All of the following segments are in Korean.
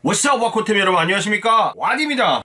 What's up, 와코템 여러분 안녕하십니까? 왓입니다.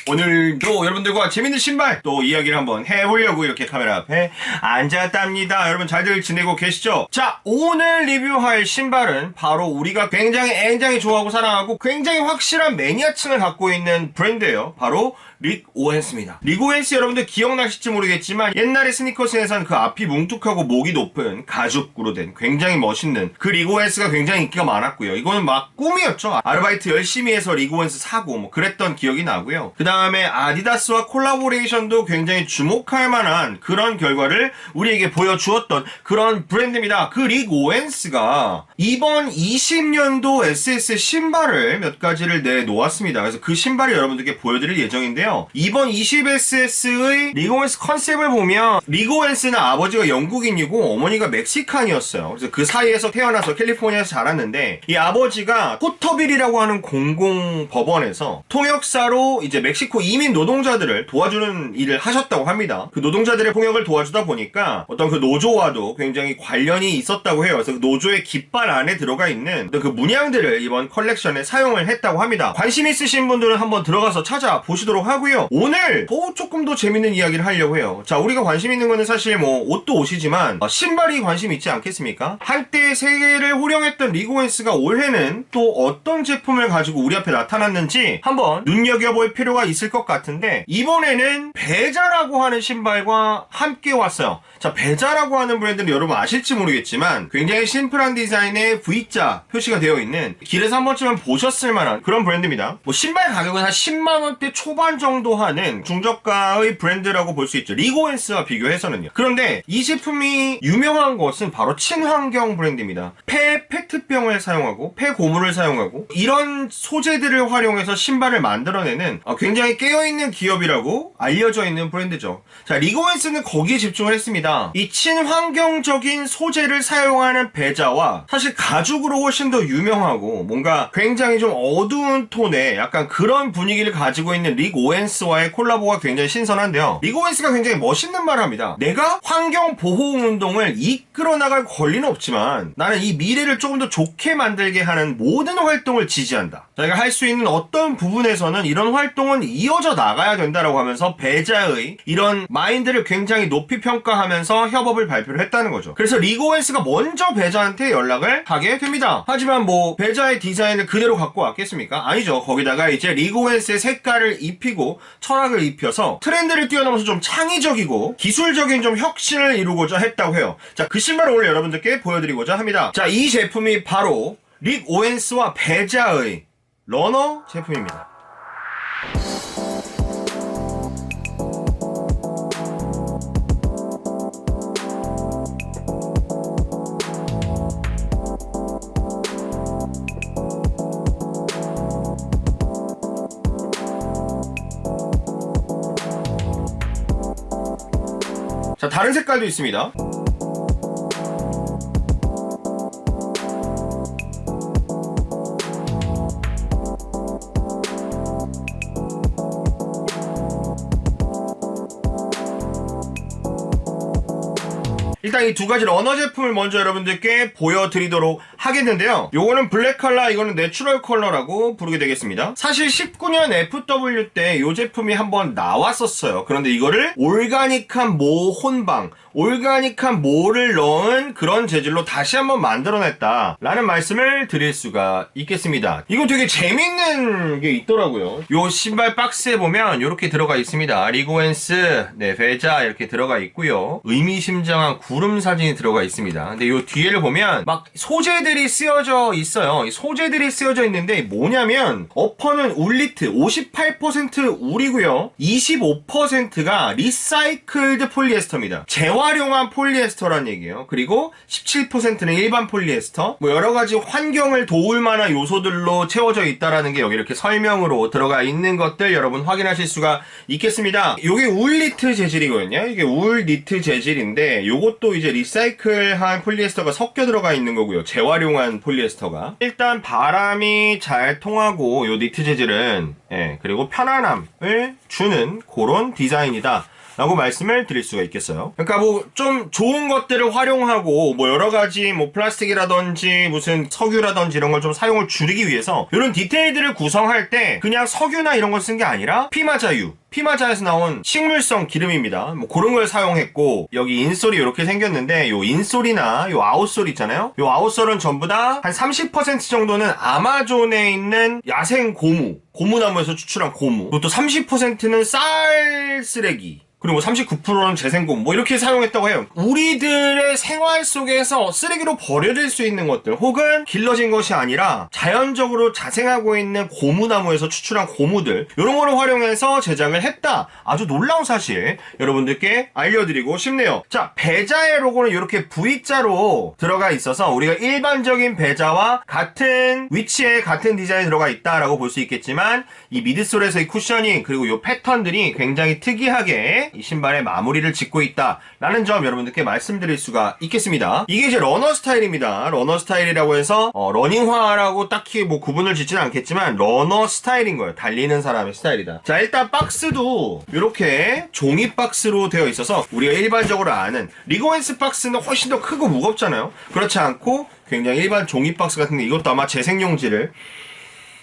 오늘도 여러분들과 재밌는 신발 또 이야기를 한번 해보려고 이렇게 카메라 앞에 앉았답니다. 여러분 잘들 지내고 계시죠? 자, 오늘 리뷰할 신발은 바로 우리가 굉장히 좋아하고 사랑하고 굉장히 확실한 매니아층을 갖고 있는 브랜드예요. 바로 릭 오웬스입니다. 릭 오웬스 여러분들 기억나실지 모르겠지만 옛날에 스니커스에선 그 앞이 뭉툭하고 목이 높은 가죽으로 된 굉장히 멋있는 그 릭 오웬스가 굉장히 인기가 많았고요. 이거는 막 꿈이었죠. 아르바이트 열심히 해서 릭 오웬스 사고 뭐 그랬던 기억이 나고요. 그 다음에 아디다스와 콜라보레이션도 굉장히 주목할 만한 그런 결과를 우리에게 보여주었던 그런 브랜드입니다. 그 릭 오웬스가 이번 20년도 SS 신발을 몇 가지를 내놓았습니다. 그래서 그 신발을 여러분들께 보여드릴 예정인데요. 이번 20SS의 릭 오웬스 컨셉을 보면 릭 오웬스는 아버지가 영국인이고 어머니가 멕시칸이었어요. 그래서 그 사이에서 태어나서 캘리포니아에서 자랐는데 이 아버지가 포터빌이라고 하는 공공 법원에서 통역사로 이제 멕시코 이민 노동자들을 도와주는 일을 하셨다고 합니다. 그 노동자들의 통역을 도와주다 보니까 어떤 그 노조와도 굉장히 관련이 있었다고 해요. 그래서 그 노조의 깃발 안에 들어가 있는 어떤 그 문양들을 이번 컬렉션에 사용을 했다고 합니다. 관심 있으신 분들은 한번 들어가서 찾아보시도록 하고요. 오늘 조금 더 재밌는 이야기를 하려고 해요. 자, 우리가 관심 있는 거는 사실 뭐 옷도 옷이지만 신발이 관심 있지 않겠습니까? 한때 세계를 호령했던 릭 오웬스가 올해는 또 어떤 제품을 가지고 우리 앞에 나타났는지 한번 눈여겨볼 필요가 있을 것 같은데 이번에는 베자라고 하는 신발과 함께 왔어요. 자, 베자라고 하는 브랜드는 여러분 아실지 모르겠지만 굉장히 심플한 디자인의 V자 표시가 되어 있는 길에서 한 번쯤은 보셨을 만한 그런 브랜드입니다. 뭐 신발 가격은 한 10만원대 초반 정도 하는 중저가의 브랜드라고 볼 수 있죠. 릭 오웬스와 비교해서는요. 그런데 이 제품이 유명한 것은 바로 친환경 브랜드입니다. 폐 페트병을 사용하고 폐 고무를 사용하고 이런 소재들을 활용해서 신발을 만들어내는 굉장히 깨어있는 기업이라고 알려져 있는 브랜드죠. 자, 릭 오웬스는 거기에 집중을 했습니다. 이 친환경적인 소재를 사용하는 베자와 사실 가죽으로 훨씬 더 유명하고 뭔가 굉장히 좀 어두운 톤의 약간 그런 분위기를 가지고 있는 릭 오웬스와의 콜라보가 굉장히 신선한데요. 릭 오웬스가 굉장히 멋있는 말을 합니다. 내가 환경 보호 운동을 이끌어 나갈 권리는 없지만 나는 이 미래를 조금 더 좋게 만들게 하는 모든 활동을 지지한다. 자기가 할 수 있는 어떤 부분에서는 이런 활동은 이어져 나가야 된다라고 하면서 베자의 이런 마인드를 굉장히 높이 평가하면서 협업을 발표를 했다는 거죠. 그래서 릭 오웬스가 먼저 베자한테 연락을 하게 됩니다. 하지만 뭐 베자의 디자인을 그대로 갖고 왔겠습니까? 아니죠. 거기다가 이제 릭 오웬스의 색깔을 입히고 철학을 입혀서 트렌드를 뛰어넘어서 좀 창의적이고 기술적인 좀 혁신을 이루고자 했다고 해요. 자, 그 신발을 오늘 여러분들께 보여드리고자 합니다. 자, 이 제품이 바로 릭 오웬스와 베자의 러너 제품입니다. 자, 다른 색깔도 있습니다. 일단 이 두 가지 러너 제품을 먼저 여러분들께 보여드리도록 하겠는데요. 요거는 블랙 컬러, 이거는 내추럴 컬러라고 부르게 되겠습니다. 사실 19년 FW 때 이 제품이 한번 나왔었어요. 그런데 이거를 올가닉한 모 혼방, 올가닉한 모를 넣은 그런 재질로 다시 한번 만들어냈다 라는 말씀을 드릴 수가 있겠습니다. 이거 되게 재밌는 게 있더라고요. 요 신발 박스에 보면 이렇게 들어가 있습니다. 릭 오웬스, 베자 이렇게 들어가 있고요. 의미심장한 구름 사진이 들어가 있습니다. 근데 요 뒤에를 보면 막 소재들이 쓰여져 있어요. 이 소재들이 쓰여져 있는데 뭐냐면 어퍼는 울리트 58% 울이고요. 25%가 리사이클드 폴리에스터입니다. 재활용한 폴리에스터란 얘기예요. 그리고 17%는 일반 폴리에스터. 뭐 여러 가지 환경을 도울 만한 요소들로 채워져 있다라는 게 여기 이렇게 설명으로 들어가 있는 것들 여러분 확인하실 수가 있겠습니다. 요게 울 니트 재질이거든요. 이게 울 니트 재질인데 요것도 이제 리사이클한 폴리에스터가 섞여 들어가 있는 거고요. 재활용한 폴리에스터가. 일단 바람이 잘 통하고 요 니트 재질은 그리고 편안함을 주는 그런 디자인이다 라고 말씀을 드릴 수가 있겠어요. 그러니까 뭐 좀 좋은 것들을 활용하고 뭐 여러 가지 뭐 플라스틱이라든지 무슨 석유라든지 이런 걸 좀 사용을 줄이기 위해서 이런 디테일들을 구성할 때 그냥 석유나 이런 걸 쓴 게 아니라 피마자유, 피마자에서 나온 식물성 기름입니다. 뭐 그런 걸 사용했고, 여기 인솔이 이렇게 생겼는데 요 인솔이나 요 아웃솔 있잖아요. 요 아웃솔은 전부 다 한 30% 정도는 아마존에 있는 야생 고무나무에서 추출한 고무, 또 30%는 쌀 쓰레기, 그리고 39%는 재생고무, 뭐 이렇게 사용했다고 해요. 우리들의 생활 속에서 쓰레기로 버려질 수 있는 것들, 혹은 길러진 것이 아니라 자연적으로 자생하고 있는 고무나무에서 추출한 고무들, 이런 거를 활용해서 제작을 했다. 아주 놀라운 사실 여러분들께 알려드리고 싶네요. 자, 배자의 로고는 이렇게 V자로 들어가 있어서 우리가 일반적인 배자와 같은 위치에 같은 디자인이 들어가 있다라고 볼 수 있겠지만, 이 미드솔에서의 쿠셔닝 그리고 이 패턴들이 굉장히 특이하게 이 신발의 마무리를 짓고 있다라는 점 여러분들께 말씀드릴 수가 있겠습니다. 이게 이제 러너 스타일입니다. 러너 스타일이라고 해서 러닝화라고 딱히 뭐 구분을 짓지는 않겠지만 러너 스타일인 거예요. 달리는 사람의 스타일이다. 자, 일단 박스도 이렇게 종이 박스로 되어 있어서 우리가 일반적으로 아는 리고엔스 박스는 훨씬 더 크고 무겁잖아요. 그렇지 않고 굉장히 일반 종이 박스 같은데, 이것도 아마 재생용지를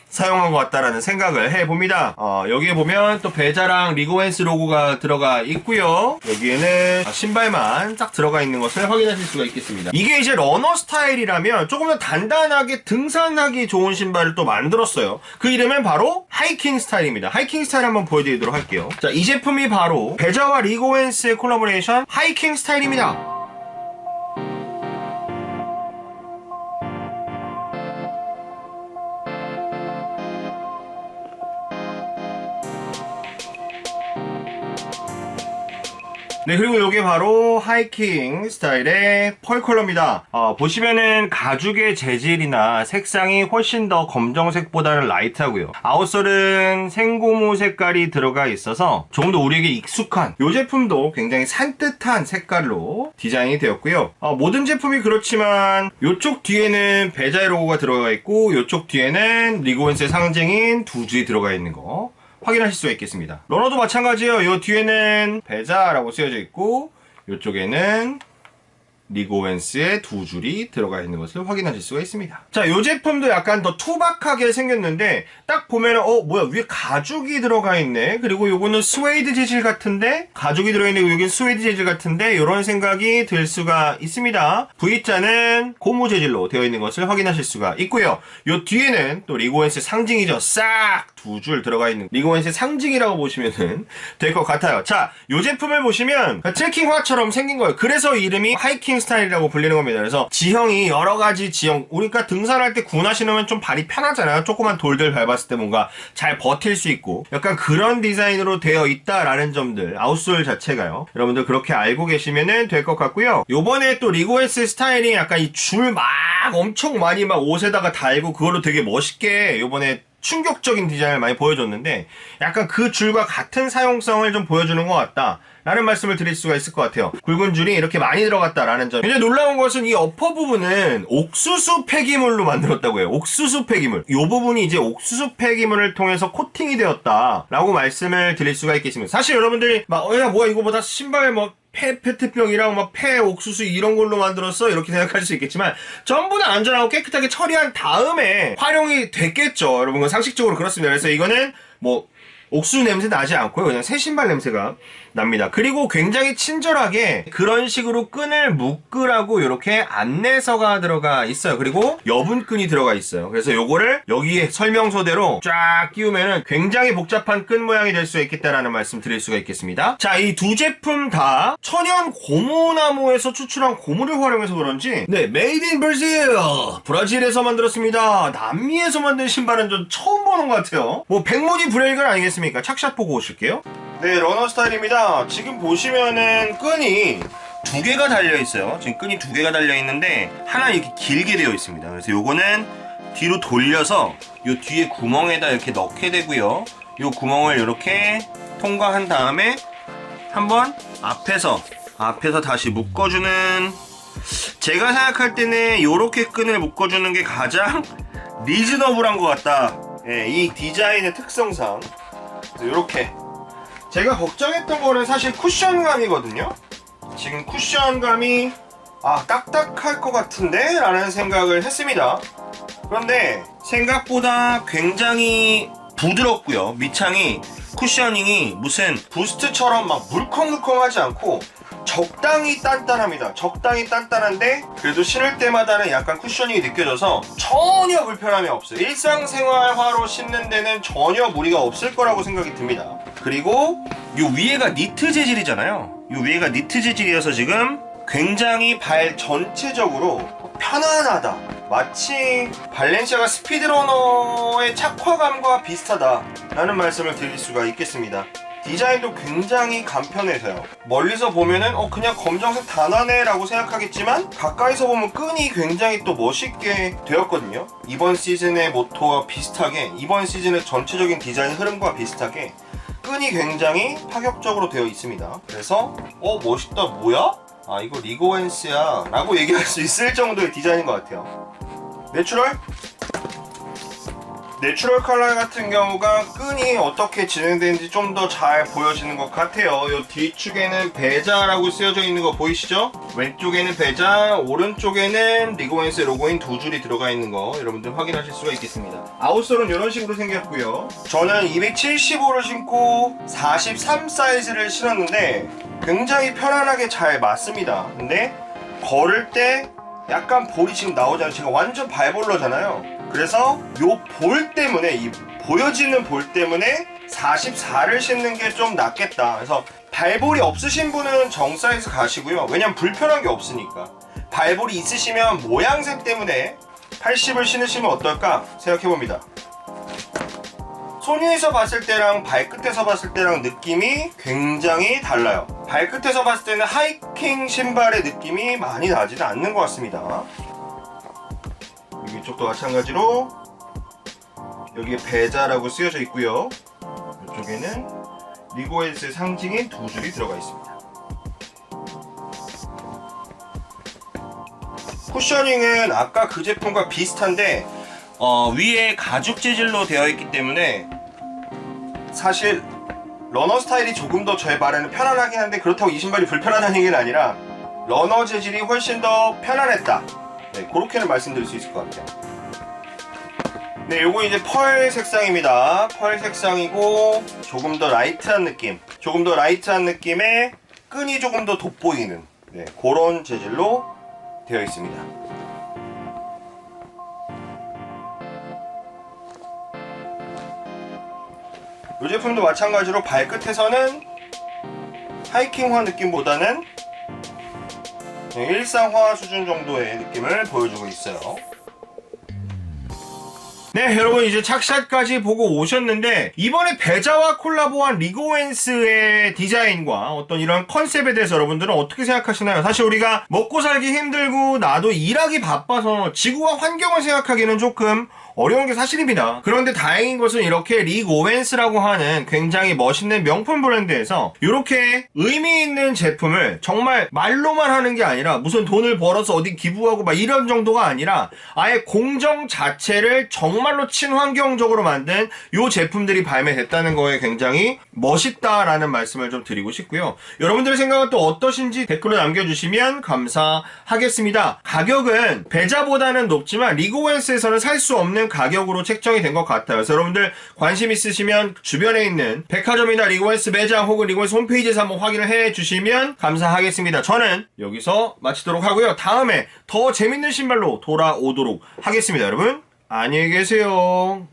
사용한 것 같다라는 생각을 해봅니다. 여기에 보면 또 배자랑 리고엔스 로고가 들어가 있고요. 여기에는 신발만 딱 들어가 있는 것을 확인하실 수가 있겠습니다. 이게 이제 러너 스타일이라면 조금 더 단단하게 등산하기 좋은 신발을 또 만들었어요. 그 이름은 바로 하이킹 스타일입니다. 하이킹 스타일 한번 보여드리도록 할게요. 자, 이 제품이 바로 배자와 리고엔스의 콜라보레이션 하이킹 스타일입니다. 네, 그리고 이게 바로 하이킹 스타일의 펄 컬러입니다. 보시면은 가죽의 재질이나 색상이 훨씬 더 검정색보다는 라이트하고요. 아웃솔은 생고무 색깔이 들어가 있어서 조금 더 우리에게 익숙한, 이 제품도 굉장히 산뜻한 색깔로 디자인이 되었고요. 모든 제품이 그렇지만 이쪽 뒤에는 배자의 로고가 들어가 있고, 이쪽 뒤에는 리고엔스의 상징인 두 줄이 들어가 있는 거 확인하실 수가 있겠습니다. 러너도 마찬가지예요. 이 뒤에는 배자라고 쓰여져 있고, 이쪽에는 리고엔스의 두 줄이 들어가 있는 것을 확인하실 수가 있습니다. 자, 이 제품도 약간 더 투박하게 생겼는데, 딱 보면은 뭐야, 위에 가죽이 들어가 있네. 그리고 요거는 스웨이드 재질 같은데, 가죽이 들어있는데 여긴 스웨이드 재질 같은데, 이런 생각이 들 수가 있습니다. V자는 고무 재질로 되어 있는 것을 확인하실 수가 있고요. 요 뒤에는 또 리고엔스 상징이죠. 싹 두 줄 들어가 있는 리고엔스 상징이라고 보시면 될 것 같아요. 자, 요 제품을 보시면 트레킹화처럼 생긴 거예요. 그래서 이름이 하이킹 스타일이라고 불리는 겁니다. 그래서 지형이 여러 가지 지형, 우리가 등산할 때 군화 신으면 좀 발이 편하잖아요. 조그만 돌들 밟았을 때 뭔가 잘 버틸 수 있고, 약간 그런 디자인으로 되어 있다라는 점들, 아웃솔 자체가요. 여러분들 그렇게 알고 계시면 될 것 같고요. 요번에 또 리고엔스 스타일이 약간 이 줄 막 엄청 많이 막 옷에다가 달고 그걸로 되게 멋있게 요번에 충격적인 디자인을 많이 보여줬는데, 약간 그 줄과 같은 사용성을 좀 보여주는 것 같다 라는 말씀을 드릴 수가 있을 것 같아요. 굵은 줄이 이렇게 많이 들어갔다라는 점. 굉장히 놀라운 것은 이 어퍼 부분은 옥수수 폐기물로 만들었다고 해요. 옥수수 폐기물. 이 부분이 이제 옥수수 폐기물을 통해서 코팅이 되었다라고 말씀을 드릴 수가 있겠습니다. 사실 여러분들이 막 야 뭐야 이거보다 신발 뭐 페트병이랑 막 폐 옥수수 이런 걸로 만들었어 이렇게 생각하실 수 있겠지만, 전부 다 안전하고 깨끗하게 처리한 다음에 활용이 됐겠죠. 여러분, 상식적으로 그렇습니다. 그래서 이거는 뭐 옥수수 냄새 나지 않고요. 그냥 새 신발 냄새가 납니다. 그리고 굉장히 친절하게 그런 식으로 끈을 묶으라고 이렇게 안내서가 들어가 있어요. 그리고 여분끈이 들어가 있어요. 그래서 요거를 여기에 설명서대로 쫙 끼우면은 굉장히 복잡한 끈 모양이 될 수 있겠다라는 말씀 드릴 수가 있겠습니다. 자, 이 두 제품 다 천연 고무나무에서 추출한 고무를 활용해서 그런지, 네, 메이드 인 브라질, 브라질에서 만들었습니다. 남미에서 만든 신발은 좀 처음 보는 것 같아요. 뭐 백문이 불여일견 아니겠습니까? 착샷 보고 오실게요. 네, 러너 스타일입니다. 지금 보시면은 끈이 두 개가 달려 있어요. 지금 끈이 두 개가 달려 있는데 하나 이렇게 길게 되어 있습니다. 그래서 요거는 뒤로 돌려서 요 뒤에 구멍에다 이렇게 넣게 되고요. 요 구멍을 이렇게 통과한 다음에 한번 앞에서 다시 묶어주는, 제가 생각할 때는 요렇게 끈을 묶어주는 게 가장 리즈너블한 것 같다. 이 디자인의 특성상 요렇게 제가 걱정했던 거는 사실 쿠션감이거든요. 지금 쿠션감이 딱딱할 것 같은데? 라는 생각을 했습니다. 그런데 생각보다 굉장히 부드럽고요. 밑창이 쿠셔닝이 무슨 부스트처럼 막 물컹물컹하지 않고 적당히 단단합니다. 적당히 단단한데 그래도 신을 때마다는 약간 쿠셔닝이 느껴져서 전혀 불편함이 없어요. 일상생활화로 신는 데는 전혀 무리가 없을 거라고 생각이 듭니다. 그리고 이 위에가 니트 재질이잖아요. 이 위에가 니트 재질이어서 지금 굉장히 발 전체적으로 편안하다. 마치 발렌시아가 스피드러너의 착화감과 비슷하다라는 말씀을 드릴 수가 있겠습니다. 디자인도 굉장히 간편해서요. 멀리서 보면은 그냥 검정색 단화네 라고 생각하겠지만 가까이서 보면 끈이 굉장히 또 멋있게 되었거든요. 이번 시즌의 모토와 비슷하게, 이번 시즌의 전체적인 디자인 흐름과 비슷하게 끈이 굉장히 파격적으로 되어 있습니다. 그래서 멋있다, 뭐야? 이거 리고엔스야 라고 얘기할 수 있을 정도의 디자인인 것 같아요. 내추럴 컬러 같은 경우가 끈이 어떻게 진행되는지 좀 더 잘 보여지는 것 같아요. 이 뒤축에는 베자라고 쓰여져 있는 거 보이시죠? 왼쪽에는 베자, 오른쪽에는 리고엔스 로고인 두 줄이 들어가 있는 거 여러분들 확인하실 수가 있겠습니다. 아웃솔은 이런 식으로 생겼고요. 저는 275를 신고 43 사이즈를 신었는데 굉장히 편안하게 잘 맞습니다. 근데 걸을 때 약간 볼이 지금 나오잖아요. 제가 완전 발볼러잖아요. 그래서 요 볼 때문에, 이 보여지는 볼 때문에 44를 신는 게 좀 낫겠다. 그래서 발볼이 없으신 분은 정 사이즈 가시고요. 왜냐면 불편한 게 없으니까. 발볼이 있으시면 모양새 때문에 80을 신으시면 어떨까 생각해봅니다. 손 위에서 봤을 때랑 발끝에서 봤을 때랑 느낌이 굉장히 달라요. 발끝에서 봤을 때는 하이킹 신발의 느낌이 많이 나지는 않는 것 같습니다. 이쪽도 마찬가지로 여기에 베자라고 쓰여져 있고요. 이쪽에는 리고엔스의 상징인 두 줄이 들어가 있습니다. 쿠셔닝은 아까 그 제품과 비슷한데 위에 가죽 재질로 되어 있기 때문에 사실 러너 스타일이 조금 더 저의 발에는 편안하긴 한데 그렇다고 이 신발이 불편하다는 얘기는 아니라 러너 재질이 훨씬 더 편안했다. 네, 그렇게는 말씀드릴 수 있을 것 같아요. 네, 요거 이제 펄 색상입니다. 펄 색상이고 조금 더 라이트한 느낌, 조금 더 라이트한 느낌에 끈이 조금 더 돋보이는 그런 재질로 되어 있습니다. 이 제품도 마찬가지로 발끝에서는 하이킹화 느낌보다는 일상화 수준 정도의 느낌을 보여주고 있어요. 네, 여러분 이제 착샷까지 보고 오셨는데 이번에 베자와 콜라보한 리고엔스의 디자인과 어떤 이런 컨셉에 대해서 여러분들은 어떻게 생각하시나요? 사실 우리가 먹고 살기 힘들고 나도 일하기 바빠서 지구와 환경을 생각하기는 조금 어려운 게 사실입니다. 그런데 다행인 것은 이렇게 리고엔스라고 하는 굉장히 멋있는 명품 브랜드에서 이렇게 의미 있는 제품을 정말 말로만 하는 게 아니라 무슨 돈을 벌어서 어디 기부하고 막 이런 정도가 아니라 아예 공정 자체를 정말로 친환경적으로 만든 이 제품들이 발매됐다는 거에 굉장히 멋있다라는 말씀을 좀 드리고 싶고요. 여러분들의 생각은 또 어떠신지 댓글로 남겨주시면 감사하겠습니다. 가격은 베자보다는 높지만 리고엔스에서는 살 수 없는 가격으로 책정이 된 것 같아요. 그래서 여러분들 관심 있으시면 주변에 있는 백화점이나 리고엔스 매장 혹은 리고엔스 홈페이지에서 한번 확인을 해주시면 감사하겠습니다. 저는 여기서 마치도록 하고요. 다음에 더 재밌는 신발로 돌아오도록 하겠습니다. 여러분 안녕히 계세요.